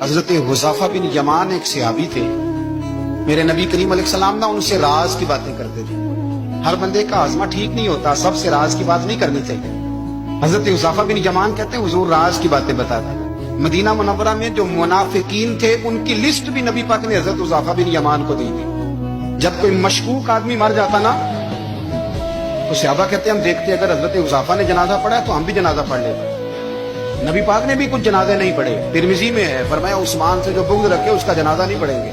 حضرت حذیفہ بن یمان ایک صحابی تھے، میرے نبی کریم علیہ السلام نہ ان سے راز کی باتیں کرتے تھے۔ ہر بندے کا ہاضمہ ٹھیک نہیں ہوتا، سب سے راز کی بات نہیں کرنی چاہیے۔ حضرت حذیفہ بن یمان کہتے ہیں حضور راز کی باتیں بتاتے ہیں۔ مدینہ منورہ میں جو منافقین تھے ان کی لسٹ بھی نبی پاک نے حضرت حذیفہ بن یمان کو دی تھی۔ جب کوئی مشکوک آدمی مر جاتا نا تو صحابہ کہتے ہیں ہم دیکھتے اگر حضرت حذیفہ نے جنازہ پڑھا ہے تو ہم بھی جنازہ پڑھ لیتے۔ نبی پاک نے بھی کچھ جنازے نہیں پڑھے، ترمذی میں ہے، فرمایا عثمان سے جو بغض رکھے اس کا جنازہ نہیں پڑھیں گے۔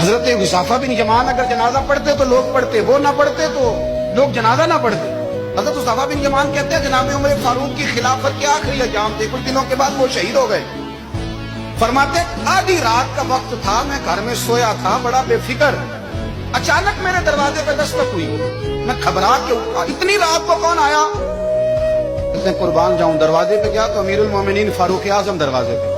حضرت حذیفہ بن یمان اگر جنازہ پڑھتے تو لوگ پڑھتے، وہ نہ پڑھتے تو لوگ جنازہ نہ پڑھتے۔ حضرت حذیفہ بن یمان کہتے ہیں جناب عمر فاروق کی خلافت کے آخری ایام تھے، کچھ دنوں کے بعد وہ شہید ہو گئے۔ فرماتے آدھی رات کا وقت تھا، میں گھر میں سویا تھا بڑا بے فکر، اچانک میرے دروازے پہ دستک ہوئی، میں گھبرا کے اٹھا، اتنی رات کو کون آیا؟ کہتے ہیں قربان جاؤں، دروازے پہ گیا تو امیر المومنین فاروق اعظم دروازے پہ۔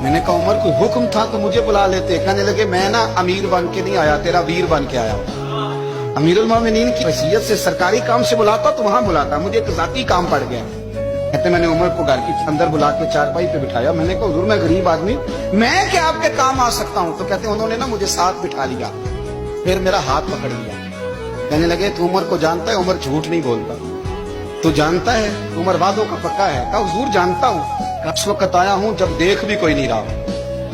میں نے کہا عمر کوئی حکم تھا تو مجھے بلا لیتے۔ کہنے لگے میں نا امیر بن کے نہیں آیا، تیرا ویر بن کے آیا ہوں۔ امیر المومنین کی حیثیت سے سرکاری کام سے بلاتا تو وہاں بلاتا، مجھے ایک ذاتی کام پڑ گیا۔ کہتے میں نے عمر کو گھر کی اندر بلا کے چارپائی پہ بٹھایا، میں نے کہا حضور میں غریب آدمی، میں کیا آپ کے کام آ سکتا ہوں؟ تو کہتے ہیں انہوں نے نا مجھے ساتھ بٹھا لیا، پھر میرا ہاتھ پکڑ لیا، کہنے لگے تو عمر کو جانتا ہے؟ عمر جھوٹ نہیں بولتا، تو جانتا ہے عمر وعدوں کا پکا ہے؟ کہا حضور جانتا ہوں، اس وقت آیا ہوں جب دیکھ بھی کوئی نہیں رہا۔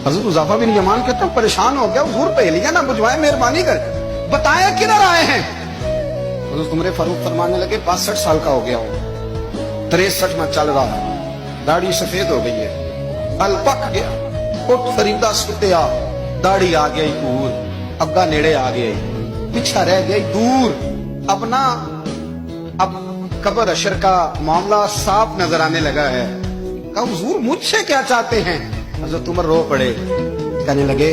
حضرت حذیفہ بن یمان کہتے ہیں پریشان ہو گیا، حضور پہلیاں نہ بجھوائے، مہربانی کر بتائیں کدھر آئے ہیں؟ حضرت عمر فاروق فرمانے لگے 62 سال کا ہو گیا ہوں، 63 میں چل رہا ہے، داڑھی سفید ہو گئی ہے، بل پک گیا، اٹھ فریدا ستیا، داڑھی آ گئی دور، اگا نیڑے آ گئی، پیچھا رہ گئی دور، اب قبر اشر کا معاملہ صاف نظر آنے لگا ہے۔ کہا حضور مجھ سے کیا چاہتے ہیں؟ حضرت عمر رو پڑے، کہنے لگے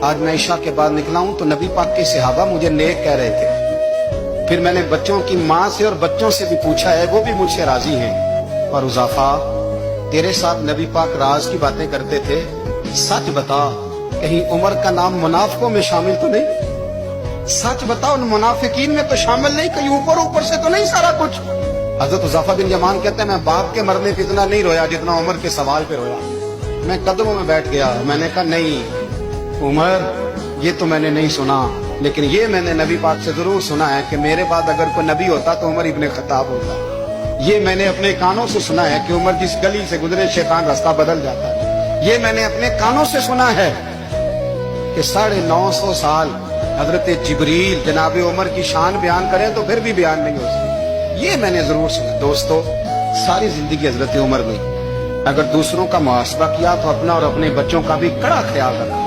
آج میں عشاء کے بعد نکلا ہوں تو نبی پاک کے صحابہ مجھے نیک کہہ رہے تھے، پھر میں نے بچوں کی ماں سے اور بچوں سے بھی پوچھا ہے، وہ بھی مجھ سے راضی ہیں۔ اور حذیفہ تیرے ساتھ نبی پاک راز کی باتیں کرتے تھے، سچ بتا کہیں عمر کا نام منافقوں میں شامل تو نہیں؟ سچ بتا ان منافقین میں تو شامل نہیں، کہیں اوپر سے تو نہیں سارا کچھ؟ حضرت حذیفہ بن یمان کہتے ہیں میں باپ کے مرنے پہ اتنا نہیں رویا جتنا عمر کے سوال پہ رویا۔ میں قدموں میں بیٹھ گیا، میں نے کہا نہیں عمر یہ تو میں نے نہیں سنا، لیکن یہ میں نے نبی پاک سے ضرور سنا ہے کہ میرے بعد اگر کوئی نبی ہوتا تو عمر ابن خطاب ہوتا۔ یہ میں نے اپنے کانوں سے سنا ہے کہ عمر جس گلی سے گزرے شیطان راستہ بدل جاتا ہے۔ یہ میں نے اپنے کانوں سے سنا ہے کہ 950 سال حضرت جبریل جناب عمر کی شان بیان کریں تو پھر بھی بیان نہیں ہو سکتی۔ یہ میں نے ضرور سنا۔ دوستو ساری زندگی حضرت عمر نے اگر دوسروں کا محاسبہ کیا تو اپنا اور اپنے بچوں کا بھی کڑا خیال رکھا۔